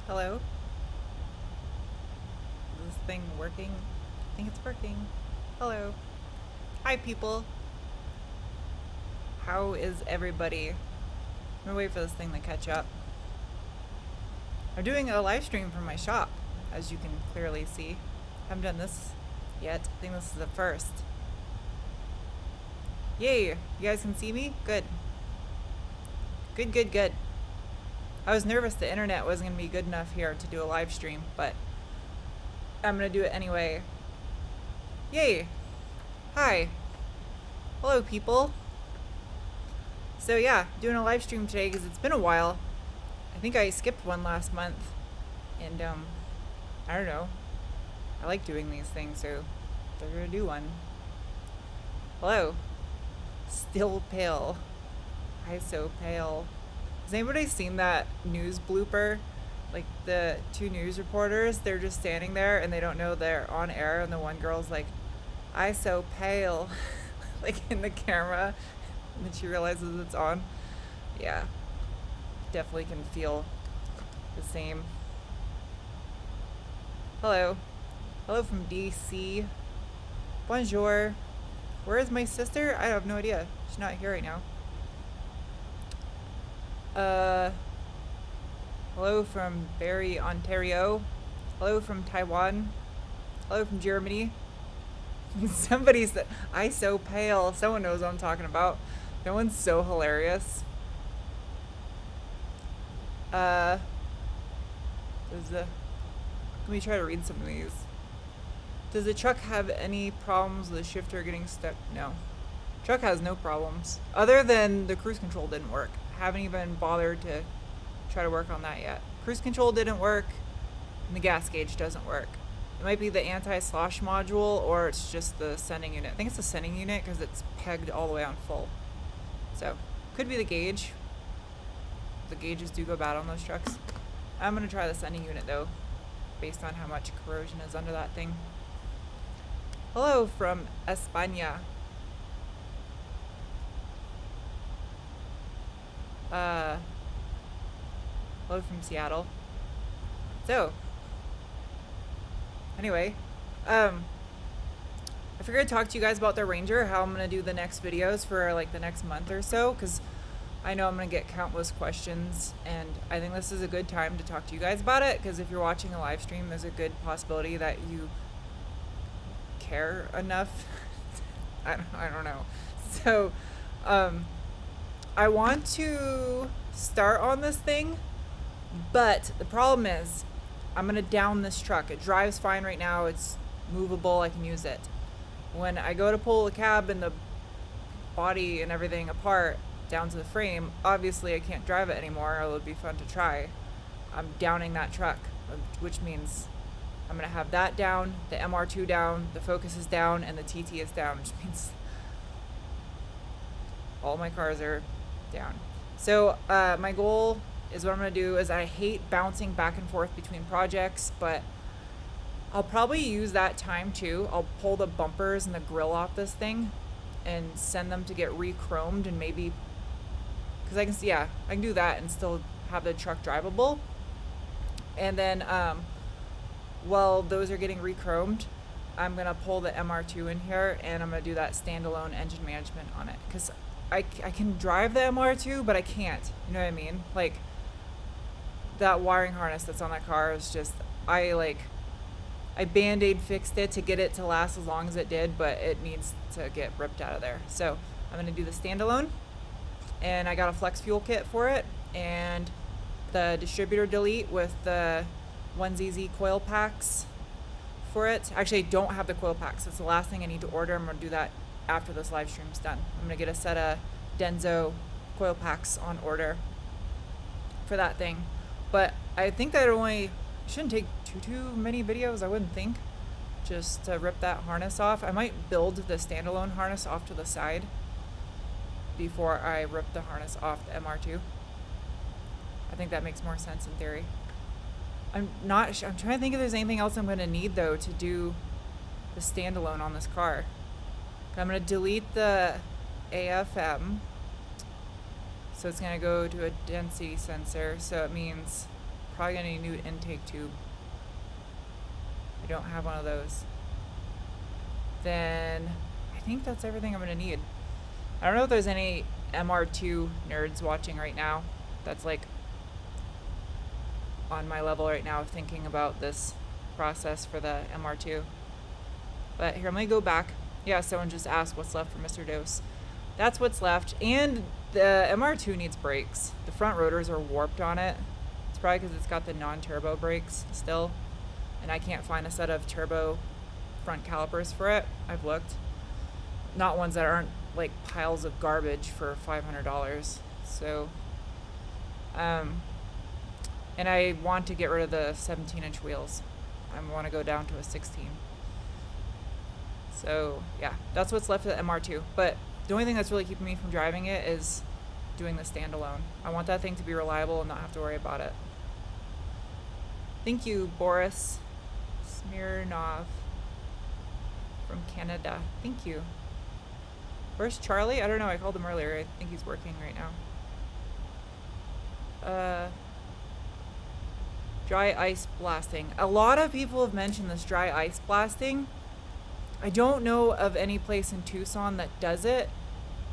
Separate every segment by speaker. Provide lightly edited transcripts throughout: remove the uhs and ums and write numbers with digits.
Speaker 1: Hello? Is this thing working? I think it's working. Hello. Hi, people. How is everybody? I'm gonna wait for this thing to catch up. I'm doing a live stream from my shop, as you can clearly see. Haven't done this yet. I think this is the first. Yay! You guys can see me? Good. Good, good, good. I was nervous the internet wasn't gonna be good enough here to do a live stream, but I'm gonna do it anyway. Yay! Hi. Hello, people. So yeah, doing a live stream today because it's been a while. I think I skipped one last month, and I don't know. I like doing these things, so they're gonna do one. Hello. Still pale. Hi, so pale. Has anybody seen that news blooper? Like the two news reporters, they're just standing there and they don't know they're on air, and the one girl's like, "I so pale," like in the camera, and then she realizes it's on. Yeah, definitely can feel the same. Hello. Hello from DC. Bonjour. Where is my sister? I have no idea. She's not here right now. Hello from Barrie, Ontario. Hello from Taiwan. Hello from Germany. Somebody said, "I so pale." Someone knows what I'm talking about. That one's so hilarious. Let me try to read some of these. Does the truck have any problems with the shifter getting stuck? No. Truck has no problems. Other than the cruise control didn't work. Haven't even bothered to try to work on that yet. Cruise control didn't work, and the gas gauge doesn't work. It might be the anti-slosh module, or it's just the sending unit. I think it's the sending unit because it's pegged all the way on full. So, could be the gauge. The gauges do go bad on those trucks. I'm going to try the sending unit though, based on how much corrosion is under that thing. Hello from España. Hello from Seattle. So, anyway, I figured I'd talk to you guys about the Ranger, how I'm going to do the next videos for like the next month or so, because I know I'm going to get countless questions, and I think this is a good time to talk to you guys about it, because if you're watching a live stream, there's a good possibility that you care enough. I don't know. So, I want to start on this thing, but the problem is I'm going to down this truck. It drives fine right now. It's movable. I can use it. When I go to pull the cab and the body and everything apart down to the frame, obviously I can't drive it anymore, or it would be fun to try. I'm downing that truck, which means I'm going to have that down, the MR2 down, the Focus is down, and the TT is down, which means all my cars are down. So my goal is, what I'm going to do is, I hate bouncing back and forth between projects, but I'll probably use that time too. I'll pull the bumpers and the grill off this thing and send them to get re-chromed, and maybe, because I can see, yeah, I can do that and still have the truck drivable. And then while those are getting re-chromed, I'm going to pull the MR2 in here, and I'm going to do that standalone engine management on it, because I can drive the MR2, but I can't, you know what I mean? Like, that wiring harness that's on that car is just, I Band-Aid fixed it to get it to last as long as it did, but it needs to get ripped out of there. So I'm going to do the standalone, and I got a flex fuel kit for it, and the distributor delete with the 1ZZ coil packs for it. Actually, I don't have the coil packs. It's the last thing I need to order. I'm going to do that after this live stream's done. I'm going to get a set of Denso coil packs on order for that thing. But I think that it shouldn't take too many videos, I wouldn't think, just to rip that harness off. I might build the standalone harness off to the side before I rip the harness off the MR2. I think that makes more sense in theory. I'm trying to think if there's anything else I'm going to need though to do the standalone on this car. I'm going to delete the AFM, so it's going to go to a density sensor, so it means probably gonna need a new intake tube. I don't have one of those. Then I think that's everything I'm gonna need. I don't know if there's any MR2 nerds watching right now. That's like on my level right now, thinking about this process for the MR2. But here, I'm gonna go back. Yeah, someone just asked what's left for Mr. Dose. That's what's left. And the MR2 needs brakes. The front rotors are warped on it. It's probably because it's got the non-turbo brakes still. And I can't find a set of turbo front calipers for it. I've looked. Not ones that aren't like piles of garbage for $500. So, and I want to get rid of the 17-inch wheels. I want to go down to a 16. So yeah, that's what's left of the MR2. But the only thing that's really keeping me from driving it is doing the standalone. I want that thing to be reliable and not have to worry about it. Thank you, Boris Smirnov from Canada. Thank you. Where's Charlie? I don't know. I called him earlier. I think he's working right now. Dry ice blasting. A lot of people have mentioned this dry ice blasting. I don't know of any place in Tucson that does it.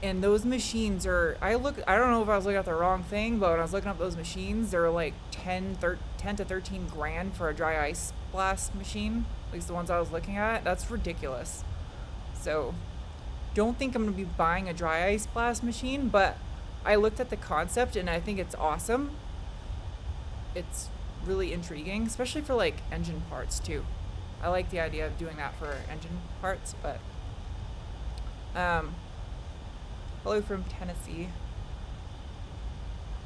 Speaker 1: And those machines are, I don't know if I was looking at the wrong thing, but when I was looking up those machines, they're like 10 to 13 grand for a dry ice blast machine. At least the ones I was looking at. That's ridiculous. So, don't think I'm going to be buying a dry ice blast machine, but I looked at the concept and I think it's awesome. It's really intriguing, especially for like engine parts too. I like the idea of doing that for engine parts, but hello from Tennessee.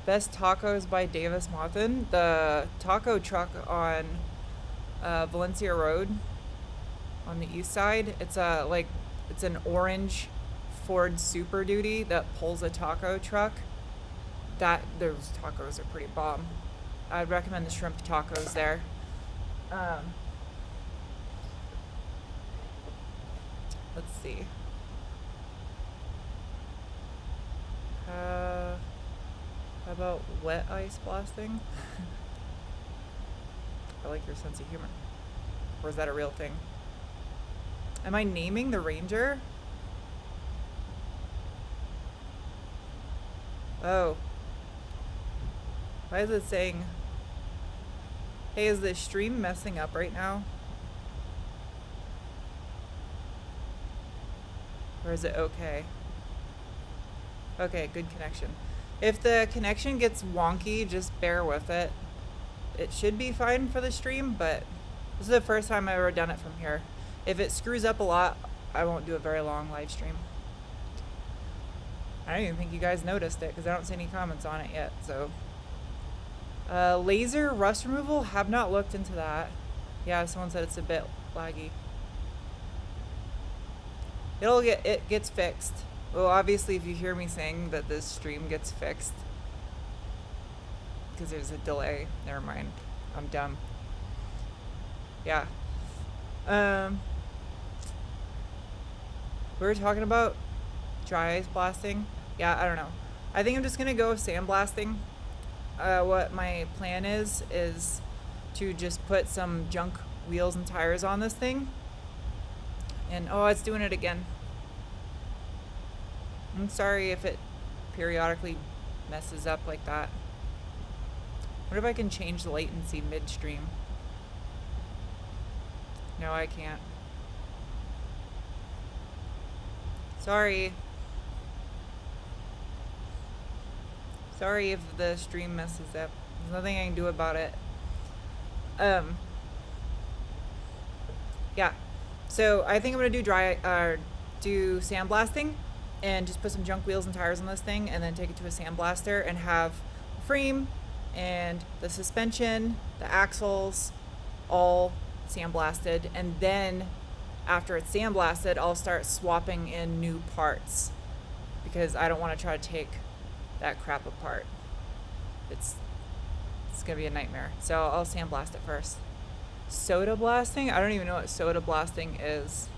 Speaker 1: Best tacos by Davis Martin. The taco truck on Valencia Road on the east side. It's an orange Ford Super Duty that pulls a taco truck. Those tacos are pretty bomb. I'd recommend the shrimp tacos there. Let's see. How about wet ice blasting? I like your sense of humor. Or is that a real thing? Am I naming the Ranger? Oh. Why is it saying, hey, is the stream messing up right now? Or is it okay? Okay, good connection. If the connection gets wonky, just bear with it. It should be fine for the stream, but this is the first time I've ever done it from here. If it screws up a lot, I won't do a very long live stream. I don't even think you guys noticed it because I don't see any comments on it yet, so. Laser rust removal, have not looked into that. Yeah, someone said it's a bit laggy. It gets fixed. Well, obviously, if you hear me saying that this stream gets fixed, because there's a delay. Never mind. I'm dumb. Yeah. We were talking about dry ice blasting. Yeah, I don't know. I think I'm just gonna go sandblasting. What my plan is to just put some junk wheels and tires on this thing. And oh, it's doing it again. I'm sorry if it periodically messes up like that. What if I can change the latency midstream? No, I can't. Sorry. Sorry if the stream messes up. There's nothing I can do about it. Yeah. So I think I'm gonna do sandblasting and just put some junk wheels and tires on this thing and then take it to a sandblaster and have the frame and the suspension, the axles, all sandblasted. And then after it's sandblasted, I'll start swapping in new parts because I don't want to try to take that crap apart. It's gonna be a nightmare. So I'll sandblast it first. Soda blasting? I don't even know what soda blasting is.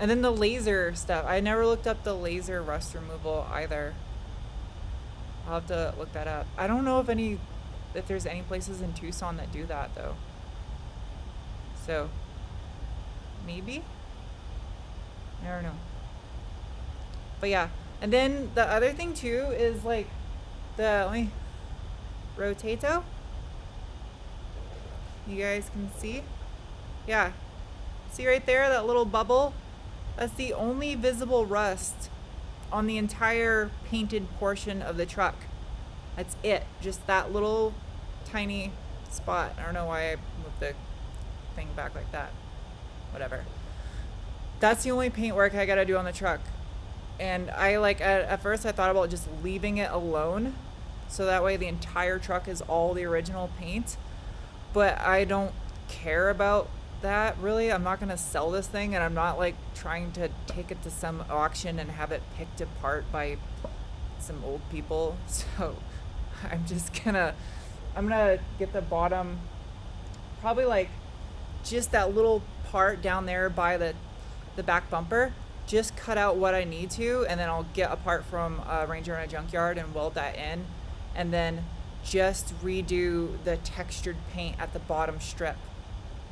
Speaker 1: And then the laser stuff. I never looked up the laser rust removal either. I'll have to look that up. I don't know if there's any places in Tucson that do that though. So maybe? I don't know. But yeah. And then the other thing too is like let me rotato. You guys can see? Yeah. See right there, that little bubble? That's the only visible rust on the entire painted portion of the truck. That's it. Just that little tiny spot. I don't know why I moved the thing back like that. Whatever. That's the only paint work I gotta do on the truck. And I at first I thought about just leaving it alone, so that way the entire truck is all the original paint. But I don't care about that really. I'm not gonna sell this thing, and I'm not like trying to take it to some auction and have it picked apart by some old people. So I'm gonna get the bottom, probably like just that little part down there by the back bumper, just cut out what I need to, and then I'll get a part from a Ranger in a junkyard and weld that in, and then just redo the textured paint at the bottom strip,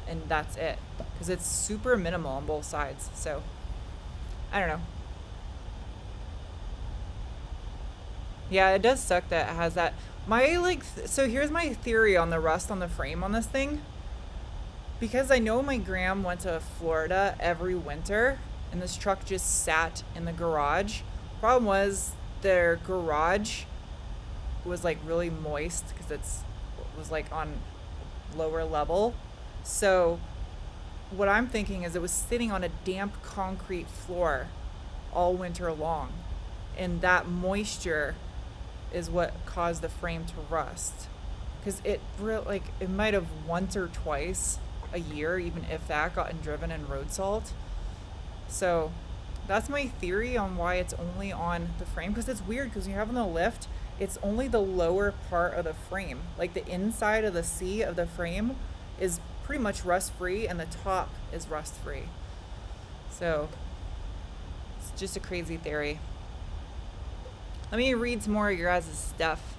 Speaker 1: and that's it, because it's super minimal on both sides. So I don't know. Yeah, it does suck that it has that. So here's my theory on the rust on the frame on this thing. Because I know my gram went to Florida every winter, and this truck just sat in the garage. Problem was, their garage was like really moist because it was like on lower level. So what I'm thinking is it was sitting on a damp concrete floor all winter long, and that moisture is what caused the frame to rust. Because it might have once or twice a year, even if that, gotten driven in road salt. So that's my theory on why it's only on the frame, because it's weird, because you have on the lift, it's only the lower part of the frame. Like the inside of the C of the frame is pretty much rust free, and the top is rust free. So it's just a crazy theory. Let me read some more of your guys' stuff.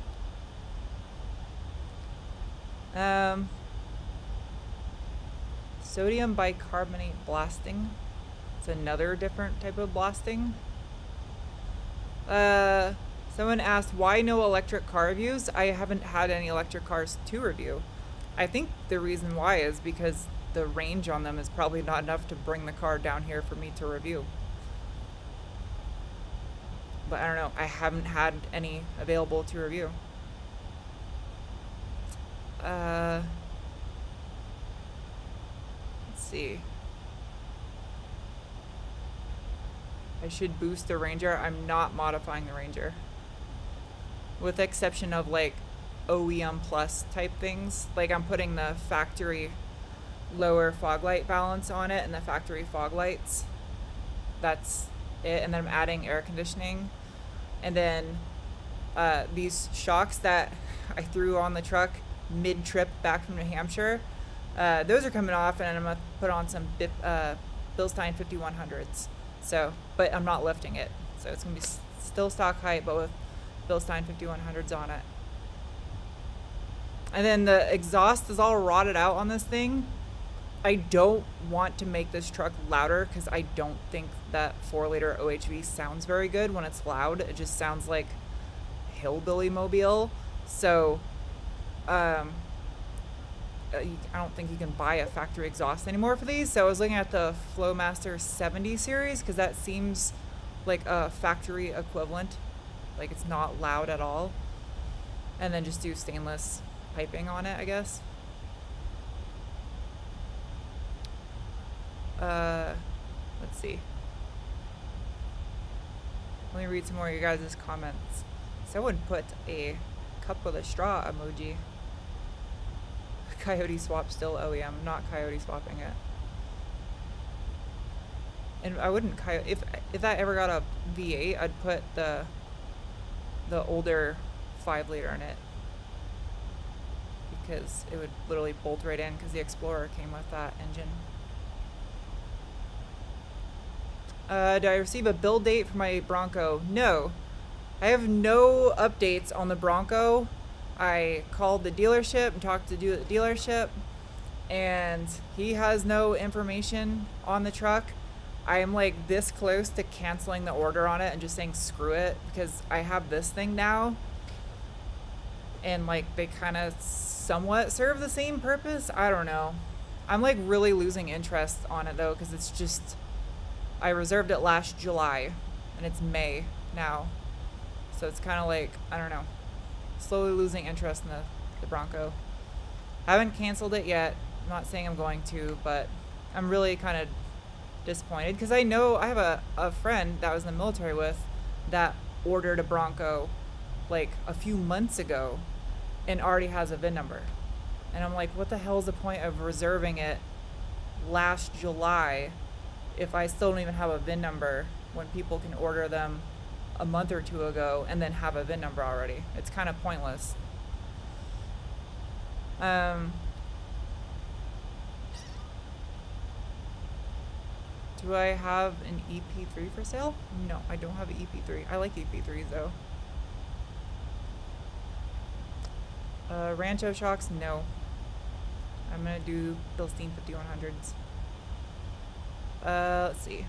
Speaker 1: Sodium bicarbonate blasting. It's another different type of blasting. Someone asked, why no electric car reviews? I haven't had any electric cars to review. I think the reason why is because the range on them is probably not enough to bring the car down here for me to review. But I don't know. I haven't had any available to review. Let's see. I should boost the Ranger. I'm not modifying the Ranger. With the exception of like OEM plus type things. Like I'm putting the factory lower fog light balance on it and the factory fog lights. That's it. And then I'm adding air conditioning. And then these shocks that I threw on the truck mid-trip back from New Hampshire, those are coming off, and I'm going to put on some Bilstein 5100s. So, but I'm not lifting it. So it's going to be still stock height, but with Bilstein 5100s on it. And then the exhaust is all rotted out on this thing. I don't want to make this truck louder because I don't think that 4-liter OHV sounds very good when it's loud. It just sounds like hillbilly mobile. So I don't think you can buy a factory exhaust anymore for these. So I was looking at the Flowmaster 70 series because that seems like a factory equivalent. Like it's not loud at all. And then just do stainless piping on it, I guess. Let's see. Let me read some more of your guys' comments. Someone put a cup with a straw emoji. Coyote swap still OEM. I'm not coyote swapping it. And I wouldn't coyote if that ever got a V8, I'd put the older 5-liter in it. Because it would literally bolt right in because the Explorer came with that engine. Did I receive a build date for my Bronco? No. I have no updates on the Bronco. I called the dealership and talked to the dealership, and he has no information on the truck. I am like this close to canceling the order on it and just saying screw it, because I have this thing now, and like they kind of somewhat serve the same purpose. I don't know. I'm like really losing interest on it though, because it's just, I reserved it last July and it's May now. So it's kind of like, I don't know, slowly losing interest in the Bronco. I haven't canceled it yet. I'm not saying I'm going to, but I'm really kind of disappointed, because I know I have a friend that I was in the military with that ordered a Bronco like a few months ago and already has a VIN number. And I'm like, what the hell is the point of reserving it last July if I still don't even have a VIN number, when people can order them a month or two ago and then have a VIN number already? It's kind of pointless. Do I have an EP3 for sale? No, I don't have an EP3. I like EP3s though. Rancho shocks, no. I'm gonna do Bilstein 5100s. Let's see.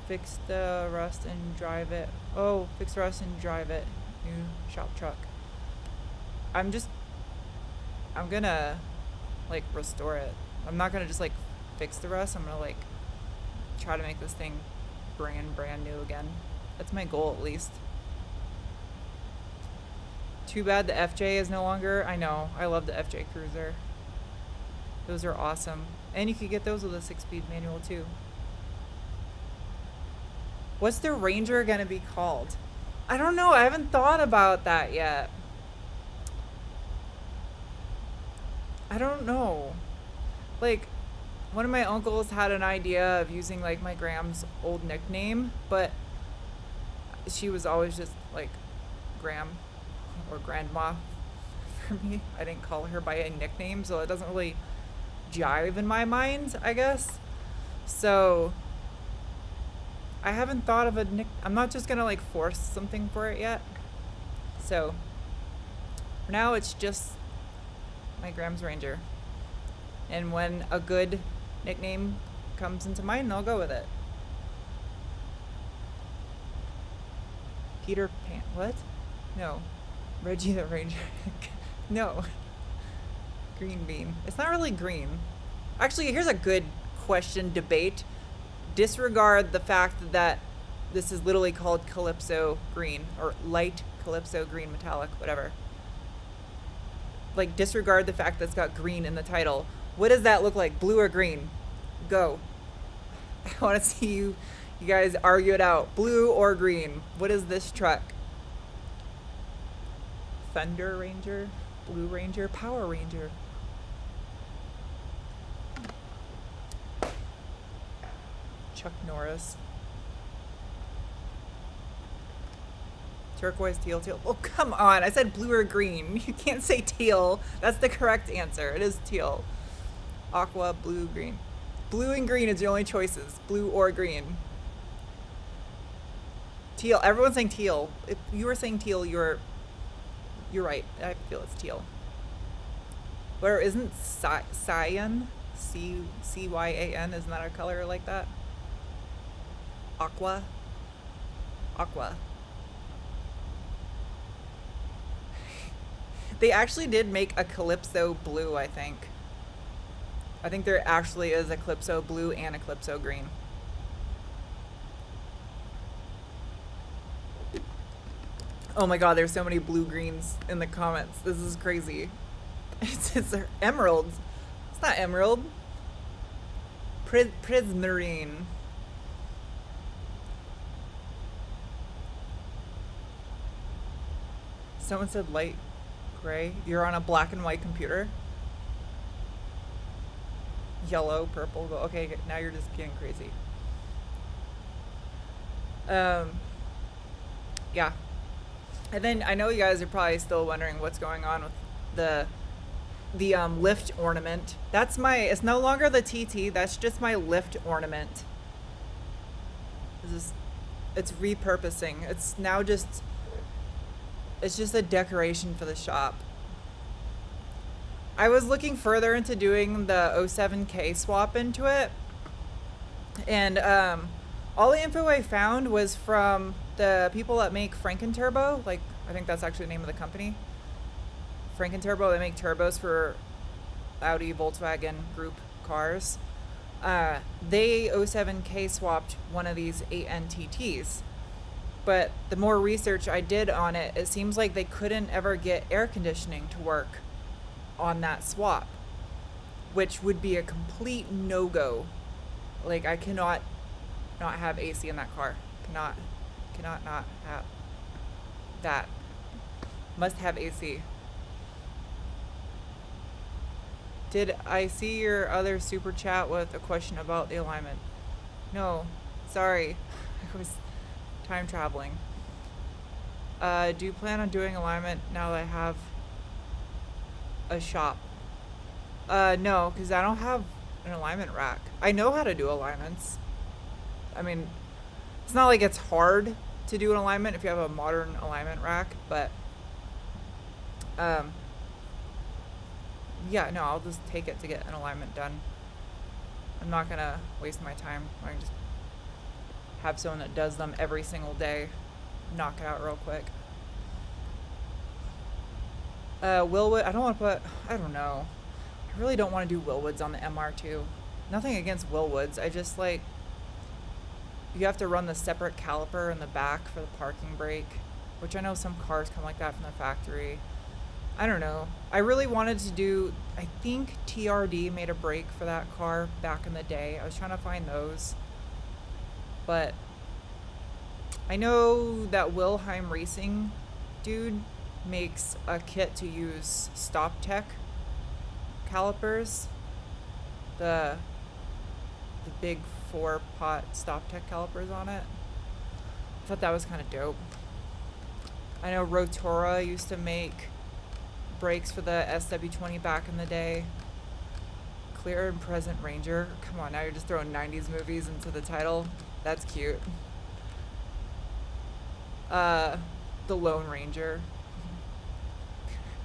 Speaker 1: Fix the rust and drive it. Oh, fix the rust and drive it. New shop truck. I'm gonna like restore it. I'm not gonna just like fix the rust. I'm gonna like try to make this thing brand new again. That's my goal, at least. Too bad the FJ is no longer. I know. I love the FJ Cruiser. Those are awesome. And you could get those with a 6-speed manual too. What's the Ranger gonna be called? I don't know. I haven't thought about that yet. I don't know. Like, one of my uncles had an idea of using like my Gram's old nickname, but she was always just like Gram or Grandma for me. I didn't call her by a nickname, so it doesn't really jive in my mind, I guess. So I haven't thought of a nick. I'm not just gonna like force something for it yet. So for now, it's just my Gram's Ranger. And when a good nickname comes into mind, I'll go with it. Peter Pan. What? No. Reggie the Ranger. No. Green bean. It's not really green. Actually, here's a good question debate. Disregard the fact that this is literally called Calypso Green, or light Calypso Green metallic, whatever. Like, disregard the fact that it's got green in the title. What does that look like? Blue or green? Go. I want to see you guys argue it out. Blue or green? What is this truck? Thunder Ranger? Blue Ranger? Power Ranger? Chuck Norris. Turquoise, teal. Oh, come on. I said blue or green. You can't say teal. That's the correct answer. It is teal. Aqua, blue, green. Blue and green is your only choices. Blue or green. Teal. Everyone's saying teal. If you were saying teal, you're right. I feel it's teal. Where isn't cyan? C-Y-A-N. Isn't that a color like that? Aqua. Aqua. They actually did make a Calypso blue, I think. I think there actually is a Calypso blue and a Calypso green. Oh my god, there's so many blue greens in the comments. This is crazy. It's emerald. It's not emerald. Prismarine. Someone said light gray. You're on a black and white computer. Yellow, purple. Okay, now you're just getting crazy. Yeah. And then I know you guys are probably still wondering what's going on with the lift ornament. That's it's no longer the TT. That's just my lift ornament. It's repurposing. It's just a decoration for the shop. I was looking further into doing the 07K swap into it, and all the info I found was from the people that make Frankenturbo. Like, I think that's actually the name of the company. Frankenturbo, they make turbos for Audi, Volkswagen group cars. They 07K swapped one of these 8NTTs. But the more research I did on it, it seems like they couldn't ever get air conditioning to work on that swap, which would be a complete no-go. Like, I cannot not have AC in that car. Cannot not have that. Must have AC. Did I see your other super chat with a question about the alignment? No, sorry. I was time traveling. Do you plan on doing alignment now that I have a shop? No, because I don't have an alignment rack. I know how to do alignments. I mean, it's not like it's hard to do an alignment if you have a modern alignment rack, but yeah, no, I'll just take it to get an alignment done. I'm not gonna waste my time. I can just have someone that does them every single day, knock it out real quick. Willwood, I don't know. I really don't want to do Willwoods on the MR2. Nothing against Willwoods. I just like, you have to run the separate caliper in the back for the parking brake, which I know some cars come like that from the factory. I don't know. I really wanted to do, I think TRD made a brake for that car back in the day. I was trying to find those. But I know that Wilhelm Racing dude makes a kit to use Stop Tech calipers. The big 4-pot Stop Tech calipers on it. I thought that was kind of dope. I know Rotora used to make brakes for the SW20 back in the day. Clear and Present Ranger. Come on, now you're just throwing 90s movies into the title. That's cute. The Lone Ranger.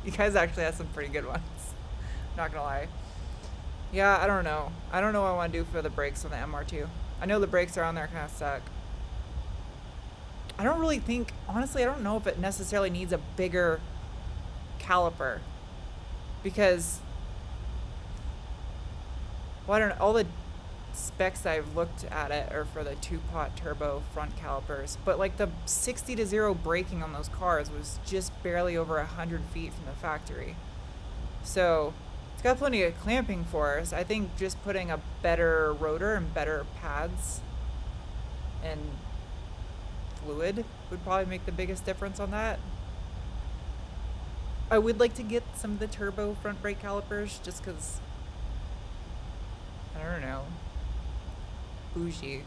Speaker 1: You guys actually have some pretty good ones. Not gonna lie. Yeah, I don't know. I don't know what I want to do for the brakes on the MR2. I know the brakes around there kind of suck. I don't really think, honestly, I don't know if it necessarily needs a bigger caliper, because, well, I don't know, all the specs I've looked at it are for the 2-pot turbo front calipers, but like the 60-0 braking on those cars was just barely over 100 feet from the factory. So it's got plenty of clamping force. I think just putting a better rotor and better pads and fluid would probably make the biggest difference on that. I would like to get some of the turbo front brake calipers just because, I don't know, bougie.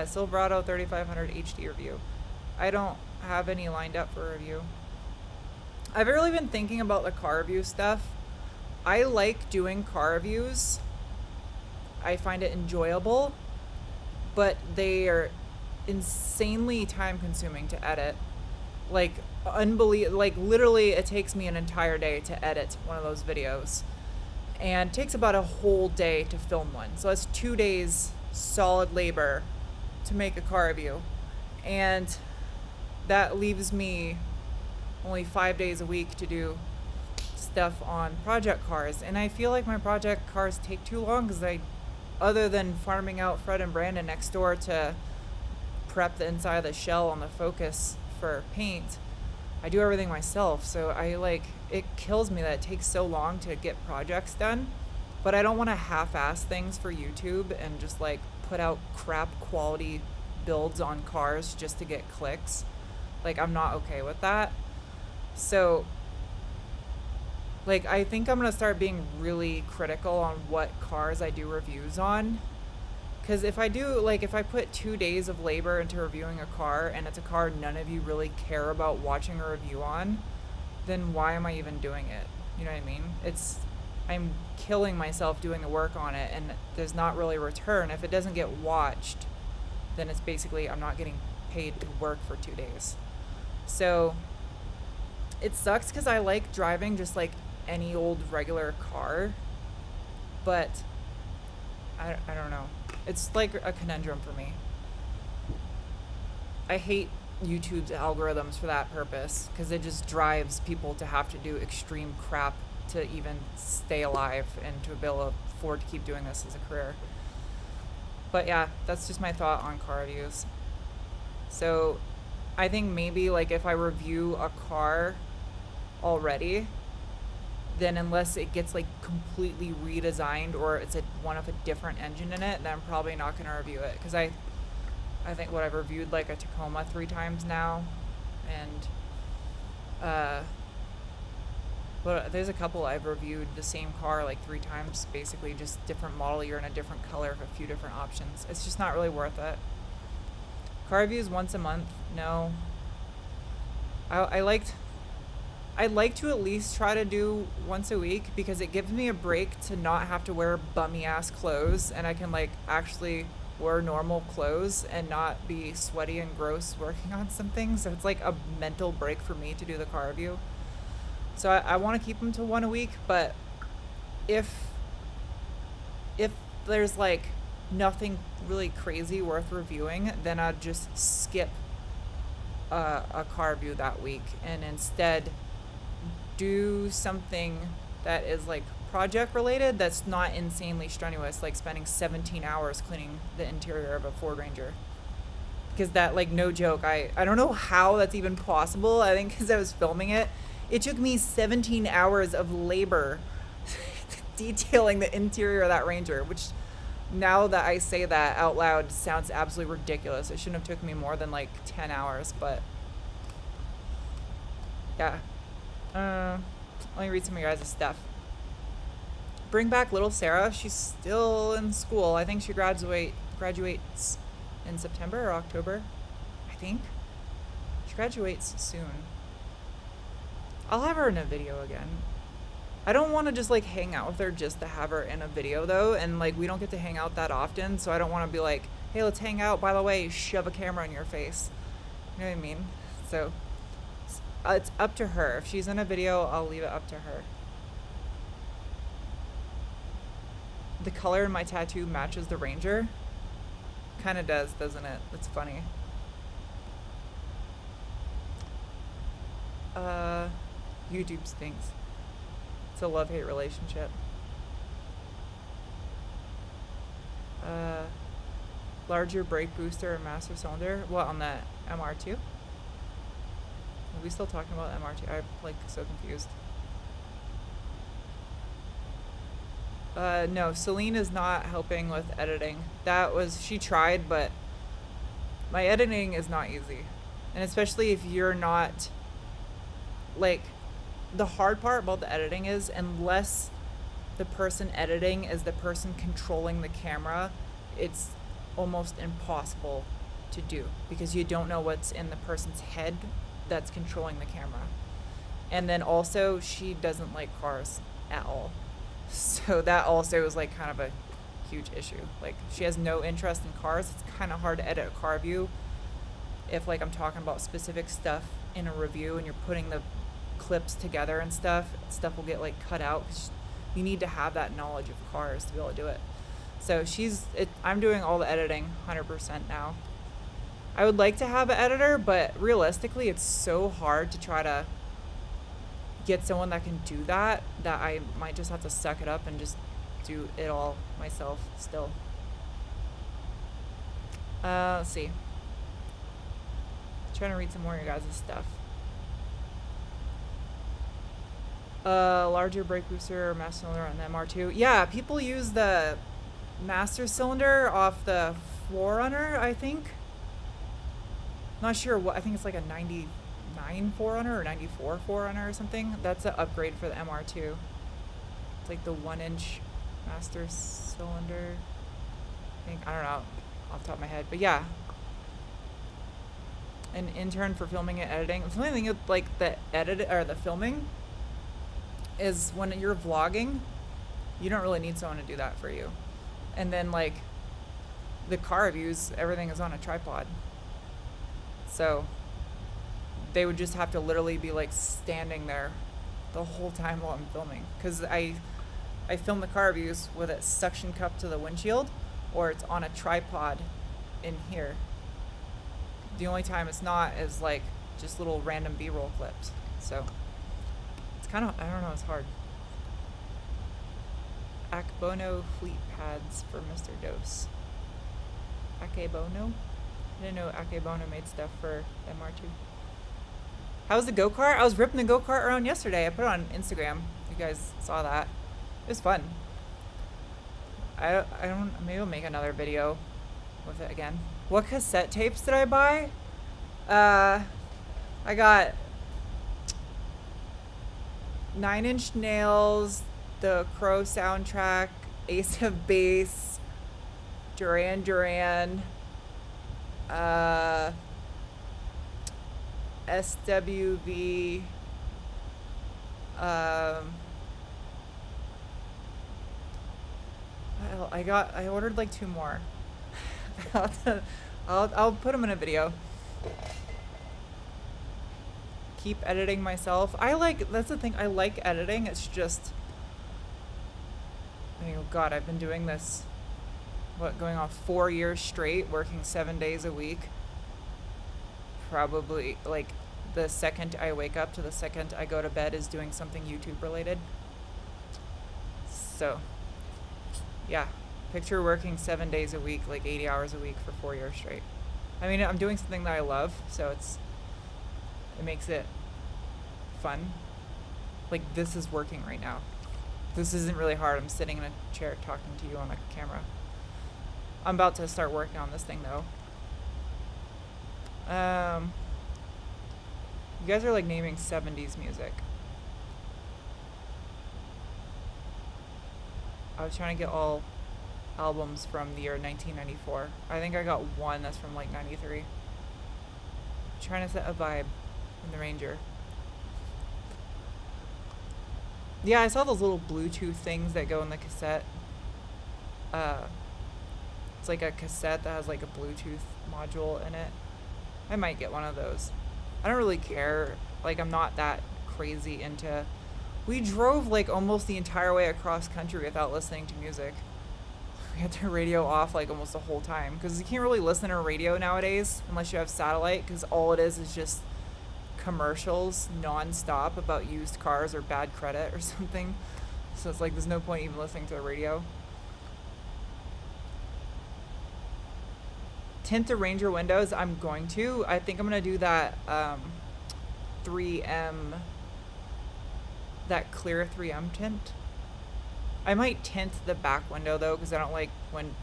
Speaker 1: Silverado 3500 HD review. I don't have any lined up for review. I've really been thinking about the car review stuff. I like doing car reviews. I find it enjoyable, but they are insanely time consuming to edit. Like, like literally it takes me an entire day to edit one of those videos, and it takes about a whole day to film one. So that's 2 days solid labor to make a car review, and that leaves me only 5 days a week to do stuff on project cars. And I feel like my project cars take too long because other than farming out Fred and Brandon next door to prep the inside of the shell on the Focus for paint, I do everything myself. So it kills me that it takes so long to get projects done, but I don't want to half-ass things for YouTube and just like put out crap quality builds on cars just to get clicks. Like, I'm not okay with that. So like, I think I'm gonna start being really critical on what cars I do reviews on. Because if I put 2 days of labor into reviewing a car and it's a car none of you really care about watching a review on, then why am I even doing it? You know what I mean? I'm killing myself doing the work on it, and there's not really a return. If it doesn't get watched, then it's basically I'm not getting paid to work for 2 days. So it sucks because I like driving just like any old regular car, but I don't know. It's like a conundrum for me. I hate YouTube's algorithms for that purpose because it just drives people to have to do extreme crap to even stay alive and to be able to afford to keep doing this as a career. But yeah, that's just my thought on car reviews. So I think maybe like if I review a car already, then unless it gets like completely redesigned or it's one of a different engine in it, then I'm probably not going to review it because I think what I've reviewed like a Tacoma 3 times now, and but there's a couple I've reviewed the same car like 3 times, basically just different model year and a different color of a few different options. It's just not really worth it. Car reviews once a month, no. I'd like to at least try to do once a week because it gives me a break to not have to wear bummy ass clothes, and I can like actually wear normal clothes and not be sweaty and gross working on something. So it's like a mental break for me to do the car review. So I want to keep them to 1 a week, but if there's like nothing really crazy worth reviewing, then I'd just skip a car review that week and instead do something that is like project related that's not insanely strenuous, like spending 17 hours cleaning the interior of a Ford Ranger. Because that, like, no joke, I don't know how that's even possible. I think because I was filming it, it took me 17 hours of labor detailing the interior of that Ranger, which now that I say that out loud sounds absolutely ridiculous. It shouldn't have took me more than like 10 hours, but yeah. Let me read some of your guys' stuff. Bring back little Sarah. She's still in school. I think she graduates in September or October. I think. She graduates soon. I'll have her in a video again. I don't want to just like hang out with her just to have her in a video though, and like we don't get to hang out that often, so I don't want to be like, hey, let's hang out, by the way, shove a camera in your face. You know what I mean? So it's up to her. If she's in a video, I'll leave it up to her. The color in my tattoo matches the Ranger. Kind of does, doesn't it? That's funny. YouTube stinks. It's a love-hate relationship. Larger brake booster and master cylinder. What, on the MR2? Are we still talking about MR2? I'm like so confused. No, Celine is not helping with editing. She tried, but my editing is not easy. And especially if you're not, like, the hard part about the editing is unless the person editing is the person controlling the camera, it's almost impossible to do because you don't know what's in the person's head that's controlling the camera. And then also, she doesn't like cars at all. So that also is like kind of a huge issue. Like, she has no interest in cars. It's kind of hard to edit a car review if like I'm talking about specific stuff in a review and you're putting the clips together and stuff will get like cut out because you need to have that knowledge of cars to be able to do it. So I'm doing all the editing 100% now. I would like to have an editor, but realistically it's so hard to try to get someone that can do that I might just have to suck it up and just do it all myself still. Let's see. I'm trying to read some more of your guys' stuff. Larger brake booster or master cylinder on the MR2. Yeah, people use the master cylinder off the 4Runner, I think. Not sure what. I think it's like a 99 4Runner or 94 4Runner or something. That's an upgrade for the MR2. It's like the 1-inch master cylinder. I don't know off the top of my head, but yeah. An intern for filming and editing. The only thing with like the edit or the filming is when you're vlogging, You don't really need someone to do that for you. And then like the car views, everything is on a tripod. So they would just have to literally be like standing there the whole time while I'm filming. Because I film the car views with it suction cupped to the windshield, or it's on a tripod in here. The only time it's not is like just little random B-roll clips. So it's kind of, I don't know, it's hard. Akebono fleet pads for Mr. Dose. Akebono? I didn't know Akebono made stuff for MR2. How's the go-kart? I was ripping the go-kart around yesterday. I put it on Instagram. You guys saw that. It was fun. I don't, maybe I'll make another video with it again. What cassette tapes did I buy? I got 9 Inch Nails, the Crow soundtrack, Ace of Base, Duran Duran, SWV, I ordered like 2 more. I'll put them in a video. Keep editing myself. That's the thing, I like editing. It's just, oh God, I've been doing this, going on 4 years straight, working 7 days a week. Probably like the second I wake up to the second I go to bed is doing something YouTube related. So yeah, picture working 7 days a week, like 80 hours a week for 4 years straight. I mean, I'm doing something that I love, so it makes it fun. Like, this is working right now. This isn't really hard. I'm sitting in a chair talking to you on a camera. I'm about to start working on this thing though. You guys are like naming 70s music. I was trying to get all albums from the year 1994. I think I got one that's from like 93. I'm trying to set a vibe in the Ranger. Yeah, I saw those little Bluetooth things that go in the cassette. It's like a cassette that has like a Bluetooth module in it. I might get one of those. I don't really care. Like, I'm not that crazy into... We drove like almost the entire way across country without listening to music. We had the radio off like almost the whole time, because you can't really listen to radio nowadays unless you have satellite, because all it is just commercials non-stop about used cars or bad credit or something. So it's like there's no point even listening to the radio. Tint the Ranger windows. I'm going to. I think I'm going to do that 3M, that clear 3M tint. I might tint the back window though, because I don't like when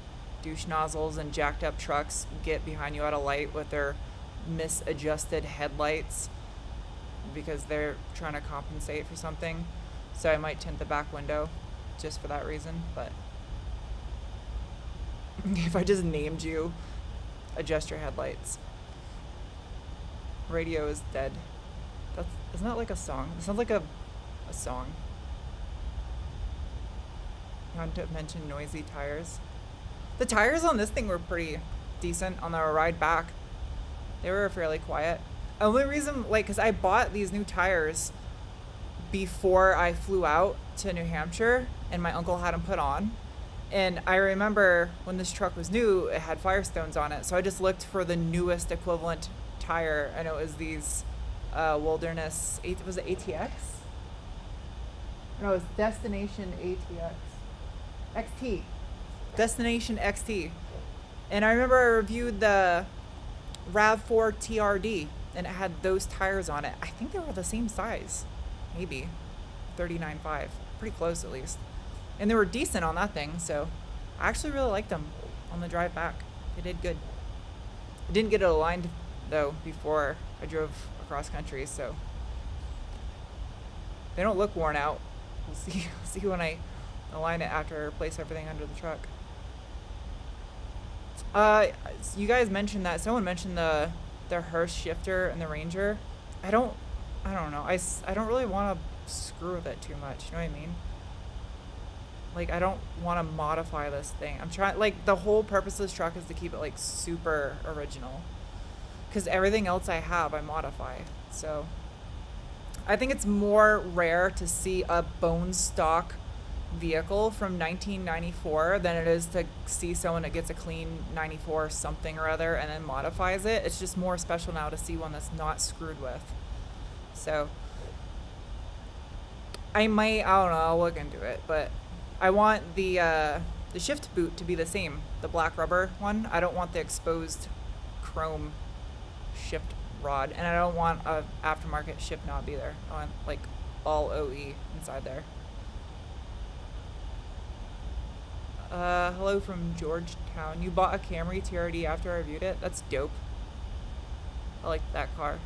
Speaker 1: douche nozzles and jacked up trucks get behind you at a light with their misadjusted headlights, because they're trying to compensate for something. So I might tint the back window just for that reason. But if I just named you, adjust your headlights. Radio is dead. Isn't that like a song? It sounds like a song. Not to mention noisy tires. The tires on this thing were pretty decent on the ride back. They were fairly quiet. Only reason, like, because I bought these new tires before I flew out to New Hampshire, and my uncle had them put on. And I remember when this truck was new, it had Firestones on it. So I just looked for the newest equivalent tire, and it was these Wilderness, was it ATX? No, it was Destination ATX. XT. Destination XT. And I remember I reviewed the RAV4 TRD, and it had those tires on it. I think they were the same size. Maybe. 39.5. Pretty close at least. And they were decent on that thing, so I actually really liked them on the drive back. They did good. I didn't get it aligned, though, before I drove across country, so they don't look worn out. We'll see when I align it after I replace everything under the truck. You guys mentioned that. Someone mentioned the Hearst shifter and the Ranger. I don't know. I don't really want to screw with it too much. You know what I mean? Like, I don't want to modify this thing. I'm trying, like, the whole purpose of this truck is to keep it, like, super original. Because everything else I have, I modify. So, I think it's more rare to see a bone stock vehicle from 1994 than it is to see someone that gets a clean 94 something or other and then modifies it. It's just more special now to see one that's not screwed with. So, I don't know, I'll look into it, but I want the shift boot to be the same, the black rubber one. I don't want the exposed chrome shift rod, and I don't want a aftermarket shift knob either. I want, like, all OE inside there. Hello from Georgetown. You bought a Camry TRD after I reviewed it? That's dope. I like that car.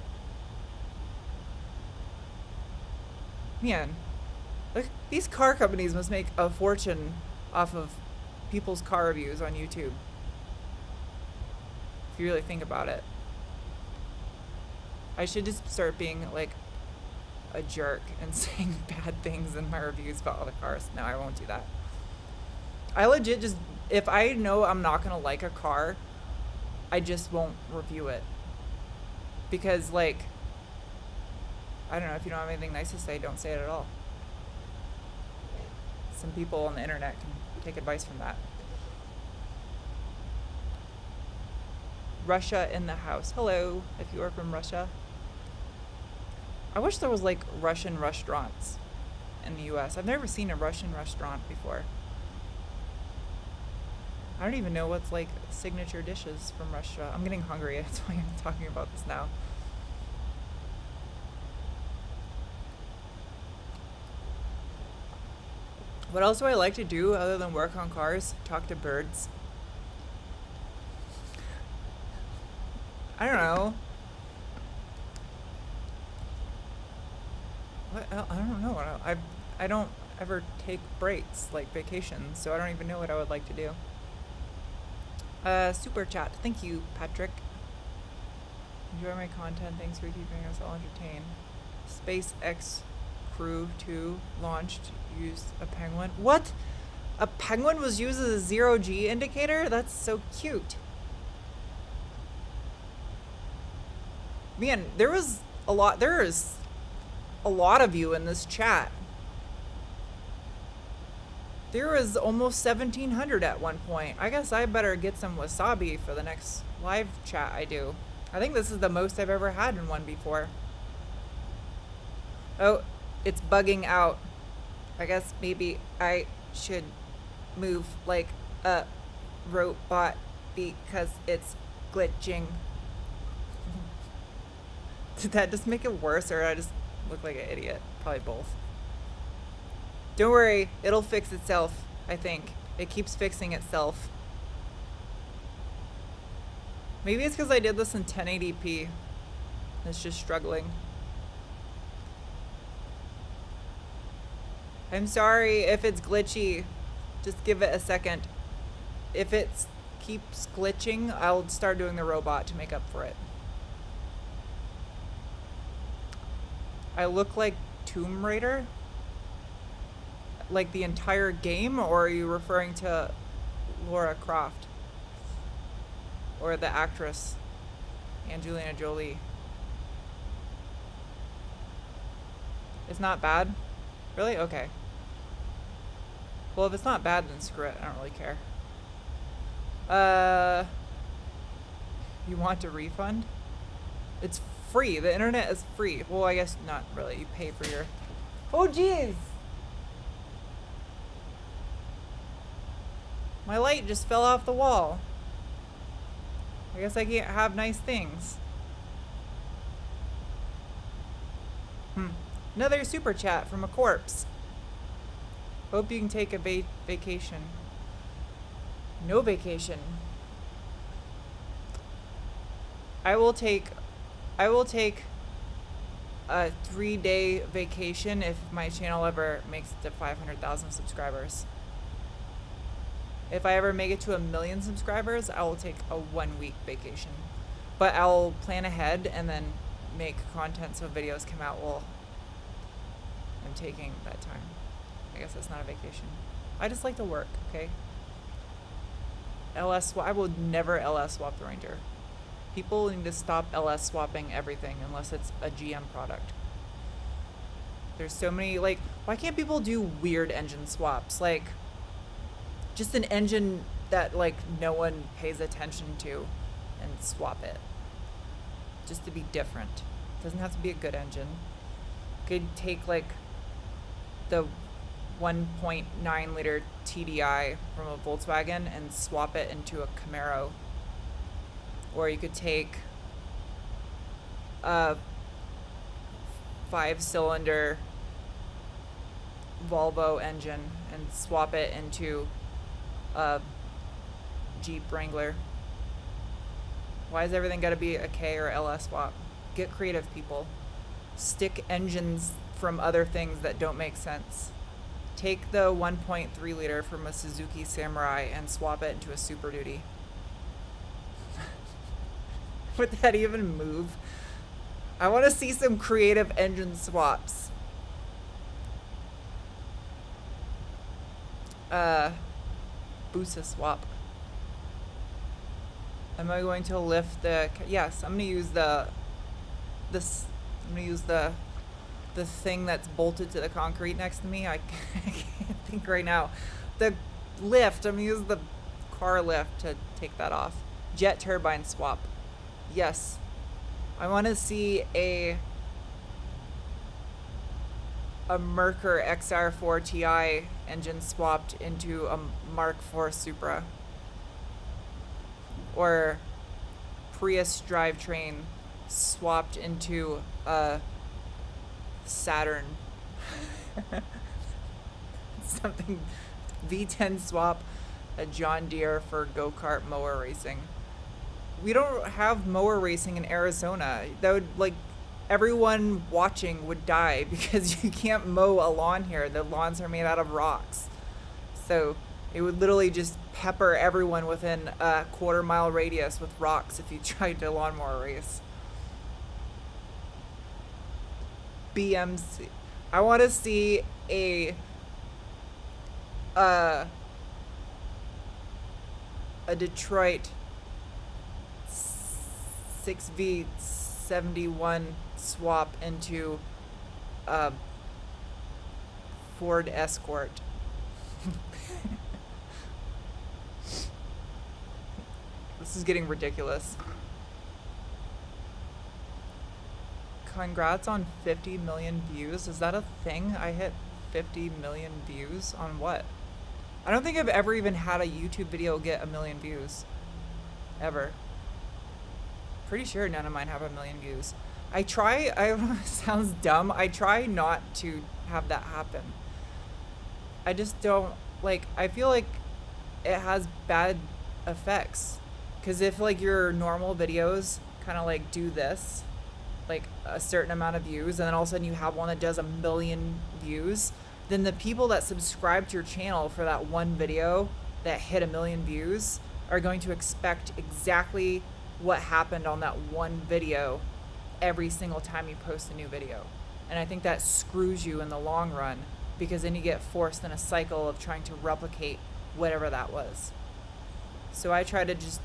Speaker 1: Man, look, these car companies must make a fortune off of people's car reviews on YouTube. If you really think about it. I should just start being, like, a jerk and saying bad things in my reviews about all the cars. No, I won't do that. I legit just, if I know I'm not going to like a car, I just won't review it. Because, like, I don't know, if you don't have anything nice to say, don't say it at all. Some people on the internet can take advice from that. Russia in the house. Hello, if you are from Russia. I wish there was, like, Russian restaurants in the US. I've never seen a Russian restaurant before. I don't even know what's, like, signature dishes from Russia. I'm getting hungry. That's why I'm talking about this now. What else do I like to do other than work on cars? Talk to birds. I don't know. What? I don't know. I don't ever take breaks, like vacations, so I don't even know what I would like to do. Super chat. Thank you, Patrick. Enjoy my content. Thanks for keeping us all entertained. SpaceX Crew 2 launched. Used a penguin. What? A penguin was used as a zero-G indicator? That's so cute. Man, there is a lot of you in this chat. There was almost 1,700 at one point. I guess I better get some wasabi for the next live chat I do. I think this is the most I've ever had in one before. Oh, it's bugging out. I guess maybe I should move like a robot because it's glitching. Did that just make it worse, or did I just look like an idiot? Probably both. Don't worry, it'll fix itself, I think. It keeps fixing itself. Maybe it's because I did this in 1080p. It's just struggling. I'm sorry if it's glitchy. Just give it a second. If it keeps glitching, I'll start doing the robot to make up for it. I look like Tomb Raider? Like the entire game, or are you referring to Lara Croft? Or the actress, Angelina Jolie? It's not bad? Really? Okay. Well, if it's not bad, then screw it. I don't really care. You want a refund? It's free. The internet is free. Well, I guess not really. You pay for your... Oh, jeez! My light just fell off the wall. I guess I can't have nice things. Another super chat from a corpse. Hope you can take a vacation. No vacation. I will take a 3-day vacation if my channel ever makes it to 500,000 subscribers. If I ever make it to 1 million subscribers, I will take a 1-week vacation. But I'll plan ahead and then make content so videos come out while I'm taking that time. I guess that's not a vacation. I just like to work, okay? I will never LS swap the Ranger. People need to stop LS swapping everything unless it's a GM product. There's so many, like, why can't people do weird engine swaps? Like, just an engine that, like, no one pays attention to and swap it. Just to be different. It doesn't have to be a good engine. Could take, like, the 1.9 liter TDI from a Volkswagen and swap it into a Camaro. Or you could take a 5-cylinder Volvo engine and swap it into a Jeep Wrangler. Why is everything got to be a K or LS swap? Get creative, people. Stick engines from other things that don't make sense. Take the 1.3 liter from a Suzuki Samurai and swap it into a Super Duty. Would that even move? I want to see some creative engine swaps. Busa swap. Am I going to lift the? Yes, I'm gonna use the thing that's bolted to the concrete next to me. I can't think right now. The lift. I'm gonna use the car lift to take that off. Jet turbine swap. Yes. I want to see a Merkur XR4 Ti engine swapped into a Mark IV Supra. Or Prius drivetrain swapped into a Saturn. Something. V10 swap a John Deere for go-kart mower racing. We don't have mower racing in Arizona. That would, like, everyone watching would die because you can't mow a lawn here. The lawns are made out of rocks. So it would literally just pepper everyone within a quarter-mile radius with rocks if you tried to lawnmower race. BMC. I want to see a Detroit 6V71 swap into a Ford Escort. This is getting ridiculous. Congrats on 50 million views. Is that a thing? I hit 50 million views on what? I don't think I've ever even had a YouTube video get 1 million views. Ever. Pretty sure none of mine have 1 million views. I sounds dumb. I try not to have that happen. I just don't, like, I feel like it has bad effects. Because if, like, your normal videos kind of, like, do this, like, a certain amount of views, and then all of a sudden you have one that does 1 million views, then the people that subscribe to your channel for that one video that hit 1 million views are going to expect exactly what happened on that one video every single time you post a new video. And I think that screws you in the long run, because then you get forced in a cycle of trying to replicate whatever that was. So I try to just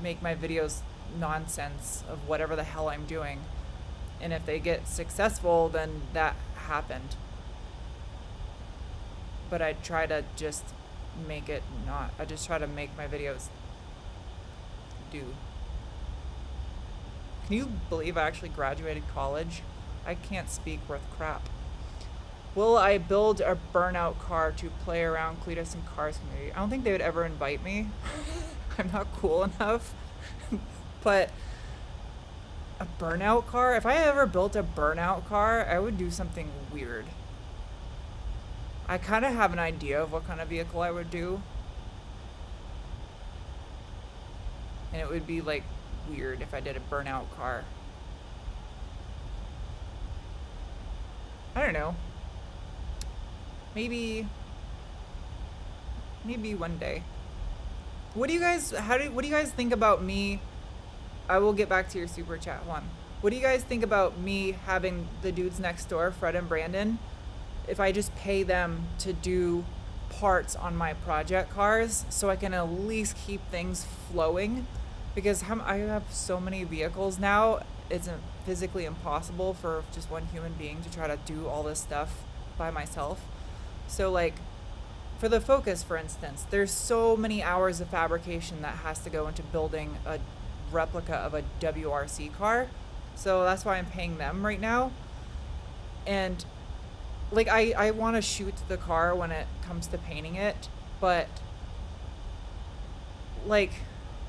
Speaker 1: make my videos nonsense of whatever the hell I'm doing. And if they get successful, then that happened. But I try to just make it not. I just try to make my videos do. Can you believe I actually graduated college? I can't speak worth crap. Will I build a burnout car to play around Cletus and Cars community? I don't think they would ever invite me. I'm not cool enough. But a burnout car? If I ever built a burnout car, I would do something weird. I kind of have an idea of what kind of vehicle I would do. And it would be, like, weird if I did a burnout car. I don't know. Maybe one day. What do you guys think about me? I will get back to your super chat one. What do you guys think about me having the dudes next door, Fred and Brandon, if I just pay them to do parts on my project cars so I can at least keep things flowing, because I have so many vehicles now, it's physically impossible for just one human being to try to do all this stuff by myself. So like for the Focus, for instance, there's so many hours of fabrication that has to go into building a replica of a WRC car. So that's why I'm paying them right now. And like I want to shoot the car when it comes to painting it, but like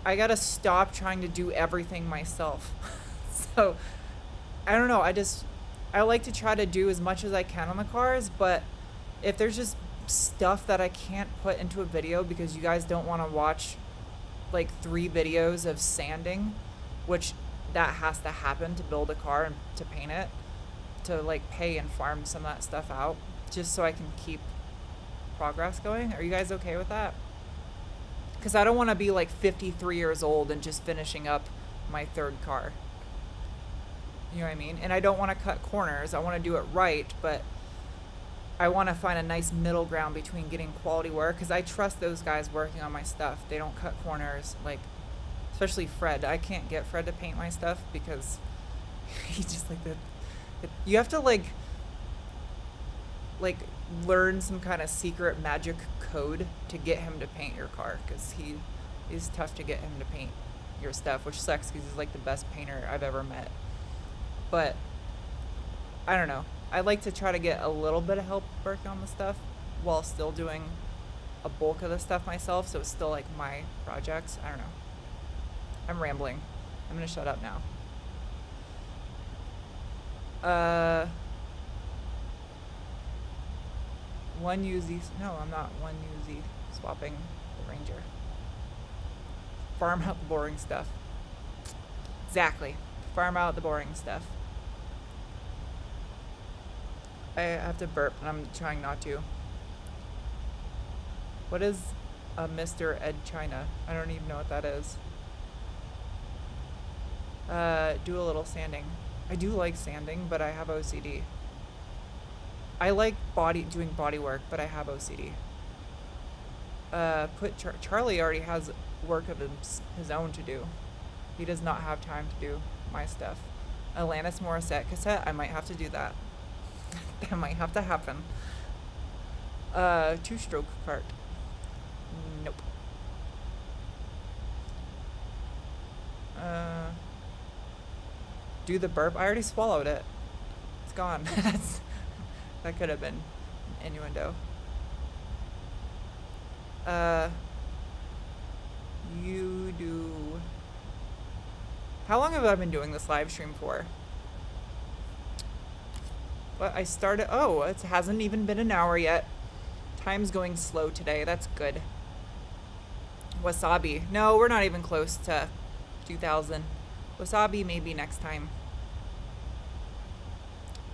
Speaker 1: I gotta stop trying to do everything myself. So I don't know, I like to try to do as much as I can on the cars, but if there's just stuff that I can't put into a video because you guys don't want to watch like 3 videos of sanding, which that has to happen to build a car and to paint it, to like pay and farm some of that stuff out just so I can keep progress going. Are you guys okay with that? Because I don't want to be like 53 years old and just finishing up my 3rd car. You know what I mean? And I don't want to cut corners. I want to do it right, but I want to find a nice middle ground between getting quality work, because I trust those guys working on my stuff. They don't cut corners, like, especially Fred. I can't get Fred to paint my stuff because he's just like you have to like learn some kind of secret magic code to get him to paint your car, because he's tough to get him to paint your stuff, which sucks because he's like the best painter I've ever met. But I don't know. I like to try to get a little bit of help working on the stuff while still doing a bulk of the stuff myself, so it's still like my projects. I don't know. I'm rambling. I'm gonna shut up now. One UZ. No, I'm not one UZ swapping the Ranger. Farm out the boring stuff. Exactly. Farm out the boring stuff. I have to burp, and I'm trying not to. What is a Mr. Ed China? I don't even know what that is. Do a little sanding. I do like sanding, but I have OCD. I like doing body work, but I have OCD. Charlie already has work of his own to do. He does not have time to do my stuff. Alanis Morissette cassette, I might have to do that. That might have to happen. 2-stroke cart. Nope. Do the burp. I already swallowed it. It's gone. That could have been innuendo. You do. How long have I been doing this live stream for? But I started. Oh, it hasn't even been an hour yet. Time's going slow today. That's good. Wasabi. No, we're not even close to 2,000. Wasabi maybe next time.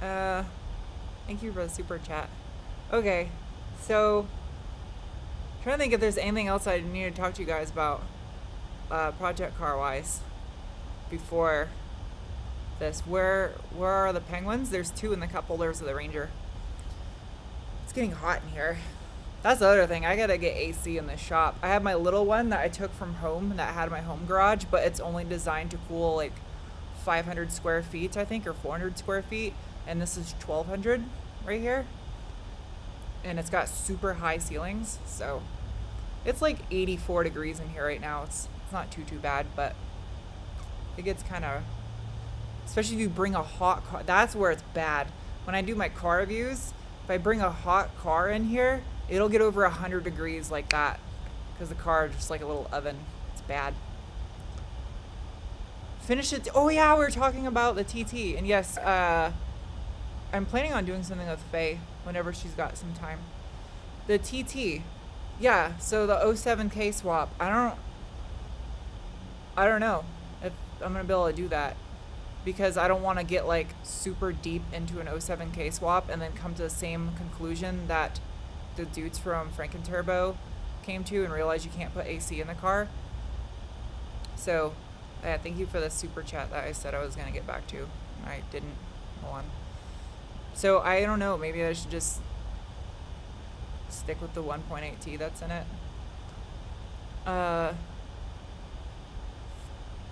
Speaker 1: Thank you for the super chat. Okay, so I'm trying to think if there's anything else I need to talk to you guys about project car wise before this. Where are the penguins? There's 2 in the cup holders of the Ranger. It's getting hot in here. That's the other thing. I gotta get AC in the shop. I have my little one that I took from home that had my home garage, but it's only designed to cool like 500 square feet, I think, or 400 square feet. And this is 1,200 right here. And it's got super high ceilings. So it's like 84 degrees in here right now. It's not too bad, but it gets kind of, especially if you bring a hot car. That's where it's bad. When I do my car reviews, if I bring a hot car in here, it'll get over 100 degrees like that, because the car is just like a little oven. It's bad. Finish it. Oh yeah, we were talking about the TT, and yes, I'm planning on doing something with Faye whenever she's got some time. The TT, yeah. So the 07K swap. I don't know if I'm gonna be able to do that, because I don't want to get like super deep into an 07K swap and then come to the same conclusion that the dudes from Frankenturbo came to and realize you can't put AC in the car. So yeah, thank you for the super chat that I said I was gonna get back to. I didn't. Hold on. So I don't know, maybe I should just stick with the 1.8T that's in it.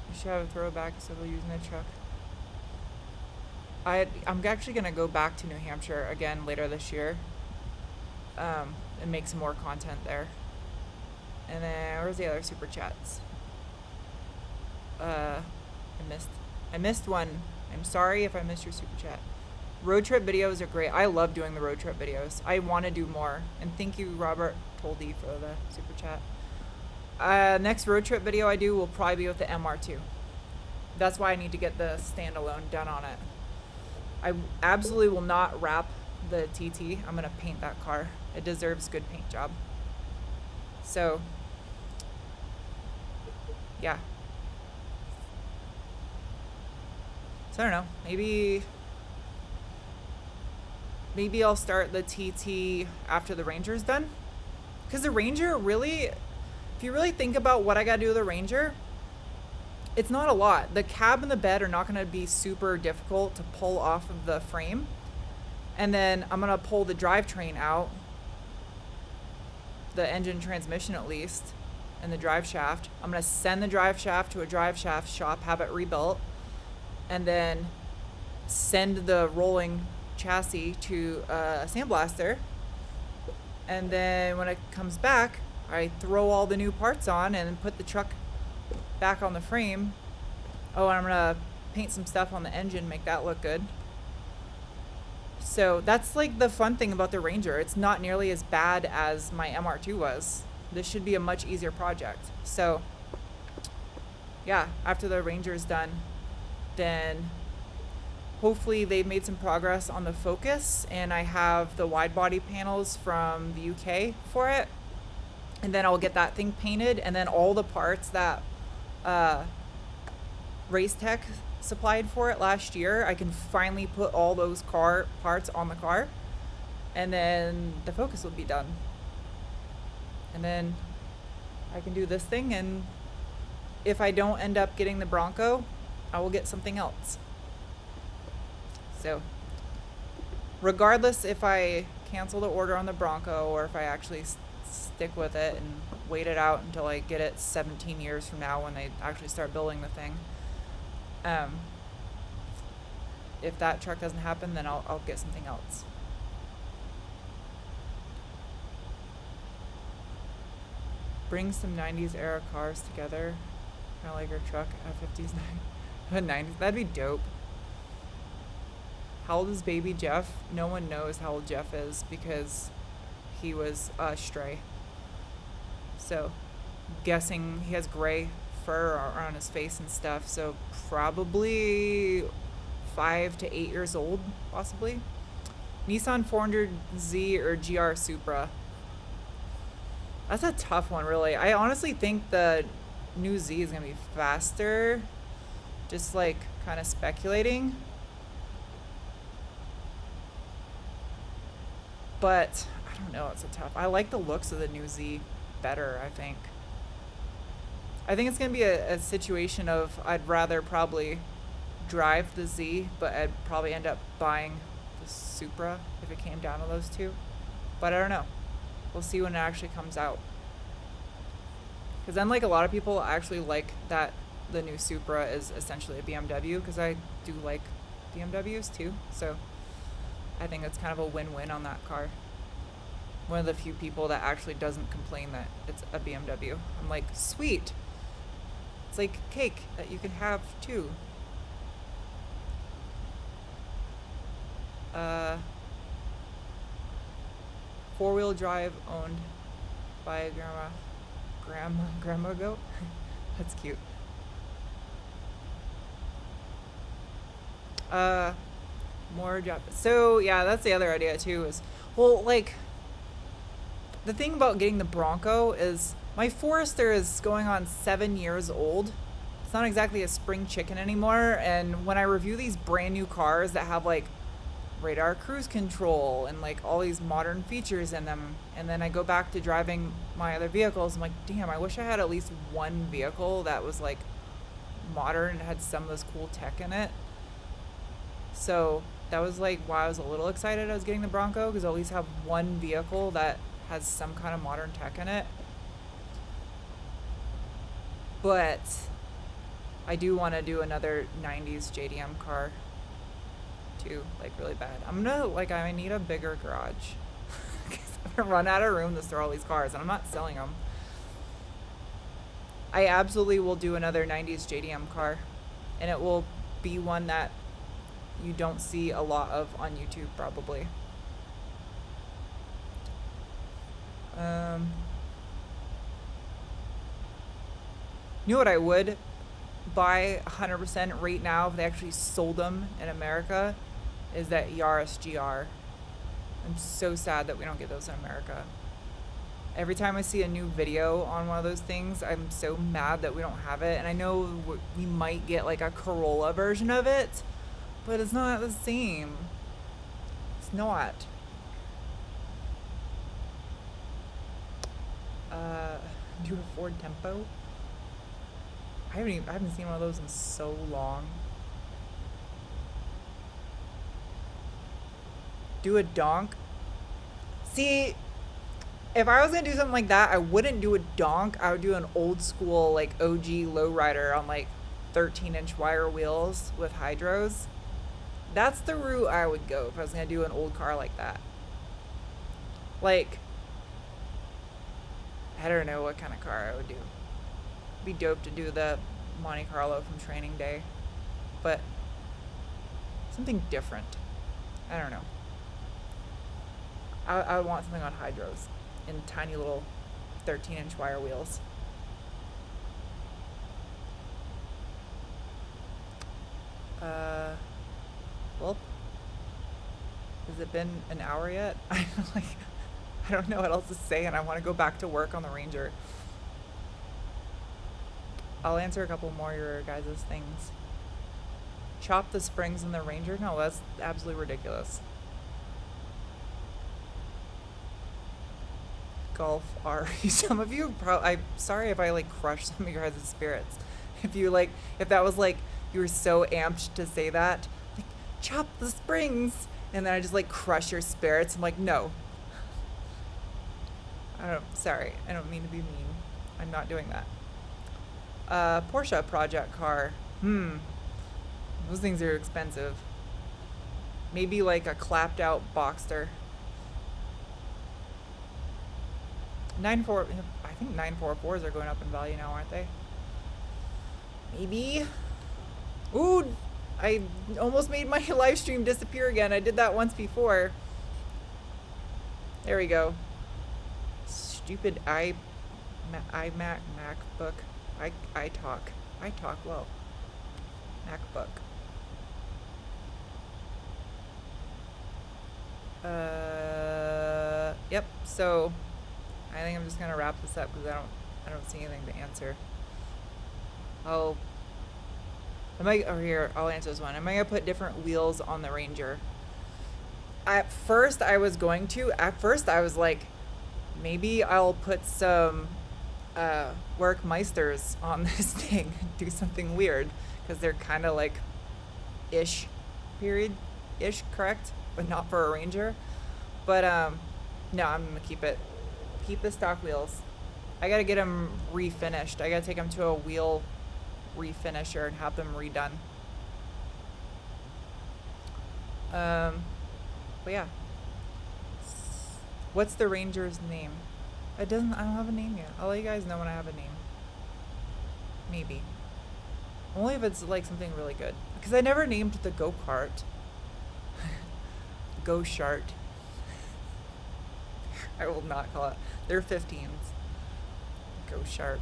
Speaker 1: We should have a throwback instead of using a truck. I'm actually going to go back to New Hampshire again later this year, and make some more content there. And then where's the other super chats? I missed one. I'm sorry if I missed your super chat. Road trip videos are great. I love doing the road trip videos. I want to do more. And thank you, Robert Toldy, for the super chat. Next road trip video I do will probably be with the MR2. That's why I need to get the standalone done on it. I absolutely will not wrap the TT. I'm going to paint that car. It deserves a good paint job. So, yeah. So I don't know. Maybe I'll start the TT after the Ranger's done. Because the Ranger really, if you really think about what I got to do with the Ranger, it's not a lot. The cab and the bed are not going to be super difficult to pull off of the frame. And then I'm going to pull the drivetrain out, the engine transmission at least, and the drive shaft. I'm going to send the drive shaft to a drive shaft shop, have it rebuilt, and then send the rolling chassis to a sandblaster. And then when it comes back, I throw all the new parts on and put the truck back on the frame. Oh, and I'm gonna paint some stuff on the engine, make that look good. So that's like the fun thing about the Ranger. It's not nearly as bad as my MR2 was. This should be a much easier project. So yeah, after the Ranger's done, then hopefully they've made some progress on the Focus, and I have the wide body panels from the UK for it. And then I'll get that thing painted, and then all the parts that Race Tech supplied for it last year, I can finally put all those car parts on the car, and then the Focus will be done. And then I can do this thing, and if I don't end up getting the Bronco, I will get something else. So regardless if I cancel the order on the Bronco or if I actually stick with it and wait it out until I get it 17 years from now when they actually start building the thing. If that truck doesn't happen, then I'll get something else. Bring some 90s era cars together. Kind of like your truck, a 50s, 90s. That'd be dope. How old is baby Jeff? No one knows how old Jeff is because he was a stray. So, guessing he has gray fur around his face and stuff. So, probably 5 to 8 years old, possibly. Nissan 400Z or GR Supra. That's a tough one, really. I honestly think the new Z is going to be faster. Just like kind of speculating. But I don't know, it's a tough. I like the looks of the new Z better, I think. I think it's going to be a situation of I'd rather probably drive the Z, but I'd probably end up buying the Supra if it came down to those two. But I don't know. We'll see when it actually comes out. Because then, like, a lot of people actually like that the new Supra is essentially a BMW, because I do like BMWs too. So I think it's kind of a win-win on that car. One of the few people that actually doesn't complain that it's a BMW. I'm like, sweet. It's like cake that you can have too. Four-wheel drive owned by a grandma goat. That's cute. More job. So yeah, that's the other idea too. Is well, like the thing about getting the Bronco is my Forester is going on 7 years old. It's not exactly a spring chicken anymore. And when I review these brand new cars that have like radar cruise control and like all these modern features in them, and then I go back to driving my other vehicles, I'm like, damn, I wish I had at least one vehicle that was like modern and had some of this cool tech in it. So that was like why I was a little excited I was getting the Bronco, because I at least have one vehicle that has some kind of modern tech in it. But I do want to do another 90s JDM car too, like really bad. I need a bigger garage because I'm gonna run out of room to store all these cars, and I'm not selling them. I absolutely will do another 90s JDM car, and it will be one that you don't see a lot of on YouTube probably. You know what I would buy 100% right now if they actually sold them in America is that Yaris GR. I'm so sad that we don't get those in America. Every time I see a new video on one of those things, I'm so mad that we don't have it. And I know we might get like a Corolla version of it, but it's not the same. It's not. Do a Ford Tempo. I haven't seen one of those in so long. Do a donk. See, if I was gonna do something like that, I wouldn't do a donk. I would do an old school like OG lowrider on like 13-inch wire wheels with hydros. That's the route I would go if I was gonna do an old car like that. Like, I don't know what kind of car I would do. It'd be dope to do the Monte Carlo from Training Day, but something different. I don't know. I would want something on hydros in tiny little 13-inch wire wheels. Well, has it been an hour yet? I don't know what else to say, and I want to go back to work on the Ranger. I'll answer a couple more of your guys' things. Chop the springs in the Ranger? No, that's absolutely ridiculous. Golf R. Some of you I'm sorry if I like crushed some of your guys' spirits. If that was like you were so amped to say that, like chop the springs, and then I just like crush your spirits. I'm like, no. Sorry, I don't mean to be mean. I'm not doing that. Porsche project car. Those things are expensive. Maybe like a clapped out Boxster. I think 944s are going up in value now, aren't they? Maybe. Ooh, I almost made my live stream disappear again. I did that once before. There we go. Stupid iMac MacBook. I talk well. MacBook. Yep. So I think I'm just gonna wrap this up because I don't see anything to answer. I'll answer this one. Am I gonna put different wheels on the Ranger? At first I was like, maybe I'll put some Workmeisters on this thing and do something weird because they're kind of like ish correct, but not for a Ranger. But no, I'm gonna keep the stock wheels. I gotta get them refinished. I gotta take them to a wheel refinisher and have them redone. But yeah, what's the Ranger's name? I don't have a name yet. I'll let you guys know when I have a name. Maybe. Only if it's like something really good. Because I never named the go-kart. Go-shart. I will not call it. They're 15s. Go-shart.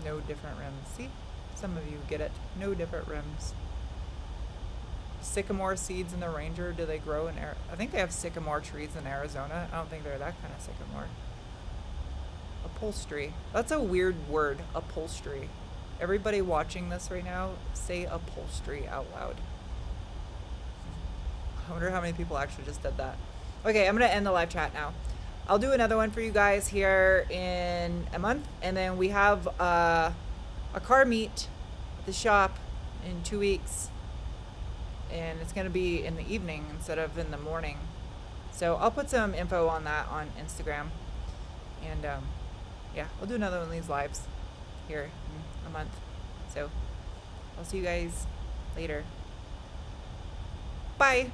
Speaker 1: No different rims. See? Some of you get it. No different rims. Sycamore seeds in the Ranger, do they grow in I think they have sycamore trees in Arizona. I don't think they're that kind of sycamore. Upholstery. That's a weird word, upholstery. Everybody watching this right now, say upholstery out loud. I wonder how many people actually just did that. Okay, I'm going to end the live chat now. I'll do another one for you guys here in a month. And then we have a car meet at the shop in 2 weeks. And it's going to be in the evening instead of in the morning. So I'll put some info on that on Instagram. And yeah, we'll do another one of these lives here in a month. So I'll see you guys later. Bye.